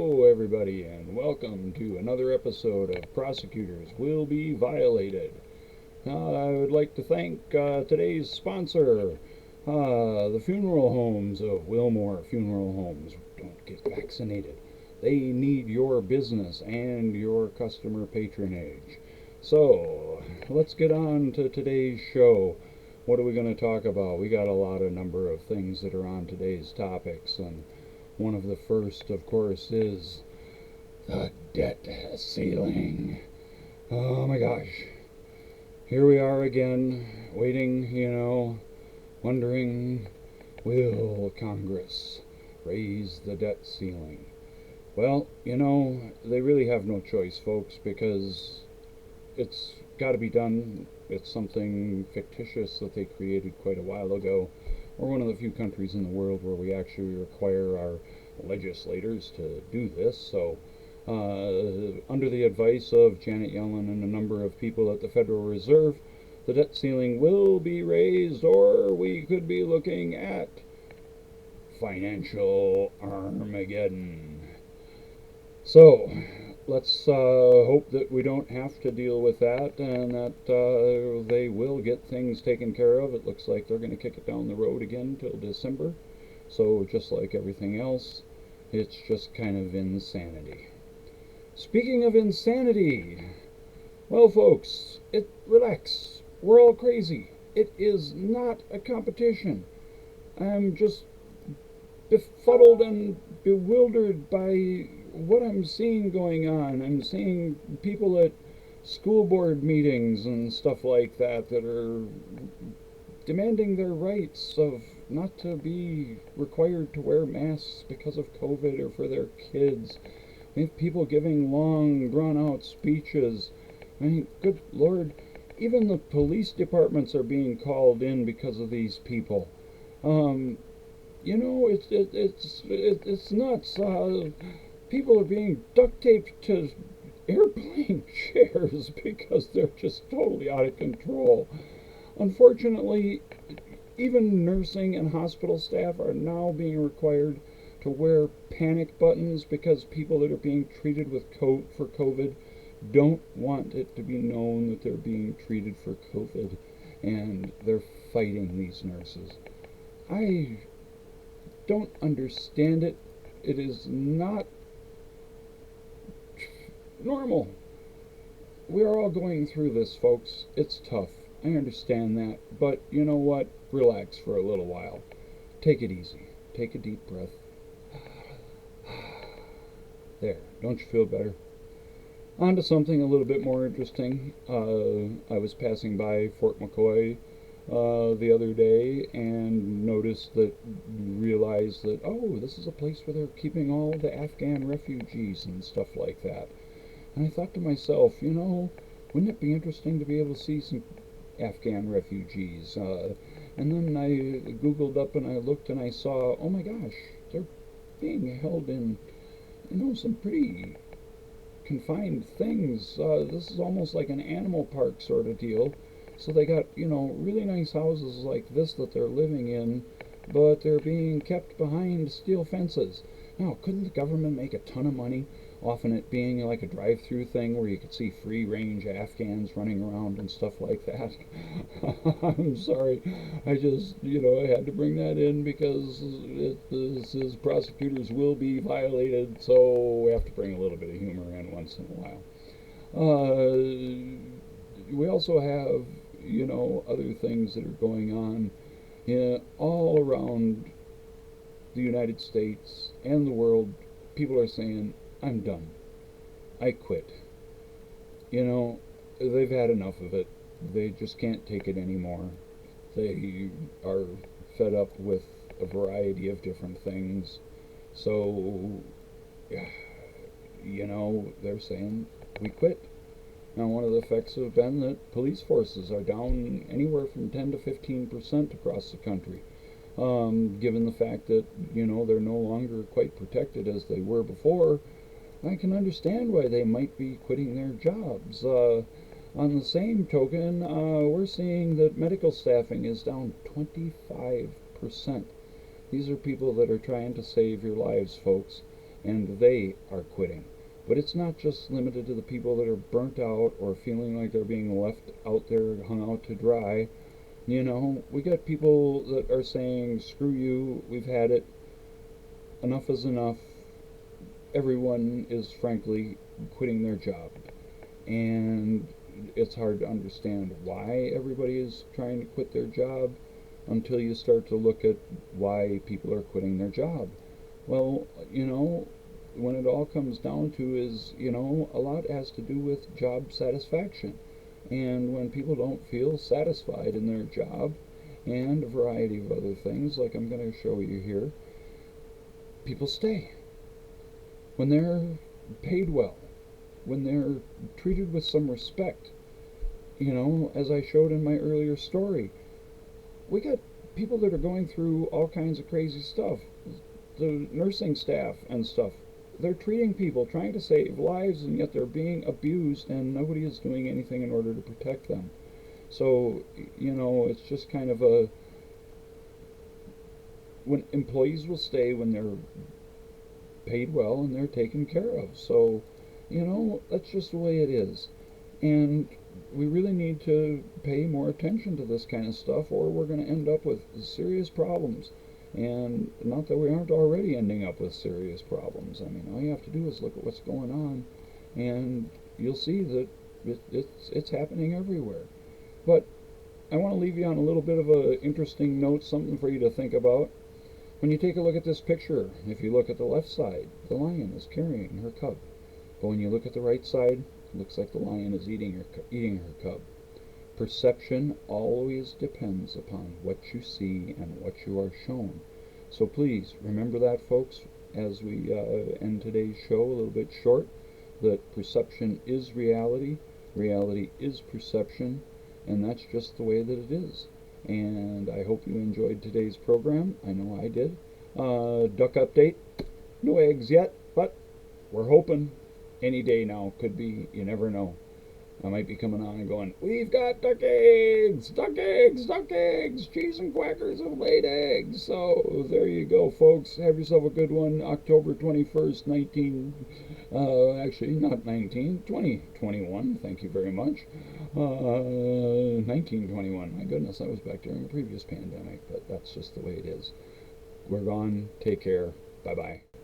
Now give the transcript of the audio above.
Hello, everybody, and welcome to another episode of Prosecutors Will Be Violated. I would like to thank today's sponsor, the funeral homes of Wilmore Funeral Homes. Don't get vaccinated. They need your business and your customer patronage. So, let's get on to today's show. What are we going to talk about? We got a number of things that are on today's topics, and one of the first, of course, is the debt ceiling. Oh my gosh. Here we are again, waiting, wondering, will Congress raise the debt ceiling? Well, they really have no choice, folks, because it's got to be done. It's something fictitious that they created quite a while ago. We're one of the few countries in the world where we actually require our legislators to do this. So, under the advice of Janet Yellen and a number of people at the Federal Reserve, the debt ceiling will be raised, or we could be looking at financial Armageddon. So, let's hope that we don't have to deal with that, and that they will get things taken care of. It looks like they're going to kick it down the road again till December. So just like everything else, it's just kind of insanity. Speaking of insanity, well, folks, relax. We're all crazy. It is not a competition. I'm just befuddled and bewildered by what I'm seeing going on. I'm seeing people at school board meetings and stuff like that are demanding their rights of not to be required to wear masks because of COVID or for their kids. We have people giving long, drawn-out speeches. I mean, good Lord, even the police departments are being called in because of these people. It's nuts. People are being duct taped to airplane chairs because they're just totally out of control. Unfortunately, even nursing and hospital staff are now being required to wear panic buttons because people that are being treated for COVID don't want it to be known that they're being treated for COVID, and they're fighting these nurses. I don't understand it. It is not normal. We are all going through this, folks. It's tough. I understand that. But you know what? Relax for a little while. Take it easy. Take a deep breath. There. Don't you feel better? On to something a little bit more interesting. I was passing by Fort McCoy the other day and realized that, oh, this is a place where they're keeping all the Afghan refugees and stuff like that. And I thought to myself, wouldn't it be interesting to be able to see some Afghan refugees? And then I Googled up and I looked and I saw, oh my gosh, they're being held in, some pretty confined things. This is almost like an animal park sort of deal. So they got, really nice houses like this that they're living in, but they're being kept behind steel fences. Now, couldn't the government make a ton of money off of it being like a drive-through thing where you could see free-range Afghans running around and stuff like that? I'm sorry. I just, I had to bring that in because this is Prosecutors Will Be Violated, so we have to bring a little bit of humor in once in a while. We also have, other things that are going on all around the United States and the world. People are saying, I'm done. I quit. They've had enough of it. They just can't take it anymore. They are fed up with a variety of different things. So, they're saying, we quit. Now, one of the effects have been that police forces are down anywhere from 10 to 15% across the country. Given the fact that, they're no longer quite protected as they were before, I can understand why they might be quitting their jobs. On the same token, we're seeing that medical staffing is down 25%. These are people that are trying to save your lives, folks. and they are quitting. But it's not just limited to the people that are burnt out or feeling like they're being left out there, hung out to dry. You know, we got people that are saying, screw you, we've had it, enough is enough. Everyone is frankly quitting their job. And it's hard to understand why everybody is trying to quit their job until you start to look at why people are quitting their job. Well, you know, when it all comes down to is, you know, a lot has to do with job satisfaction. And when people don't feel satisfied in their job and a variety of other things, like I'm going to show you here, people stay. When they're paid well, when they're treated with some respect, you know, as I showed in my earlier story, we got people that are going through all kinds of crazy stuff. The nursing staff and stuff, they're treating people, trying to save lives, and yet they're being abused, and nobody is doing anything in order to protect them. So, you know, it's just kind of a, when employees will stay when they're paid well and they're taken care of. So, you know, that's just the way it is. And we really need to pay more attention to this kind of stuff, or we're going to end up with serious problems. And not that we aren't already ending up with serious problems. I mean, all you have to do is look at what's going on, and you'll see that it's happening everywhere. But I want to leave you on a little bit of an interesting note, something for you to think about. When you take a look at this picture, if you look at the left side, the lion is carrying her cub. But when you look at the right side, it looks like the lion is eating her cub. Perception always depends upon what you see and what you are shown. So please remember that, folks, as we end today's show a little bit short, that perception is reality, reality is perception, and that's just the way that it is. And I hope you enjoyed today's program. I know I did. Duck update. No eggs yet, but we're hoping any day now. Could be, you never know. I might be coming on and going, we've got duck eggs, duck eggs, duck eggs, cheese and quackers have laid eggs. So there you go, folks. Have yourself a good one. October 21st, actually not 2021. Thank you very much. 1921. My goodness, that was back during the previous pandemic, but that's just the way it is. We're gone. Take care. Bye-bye.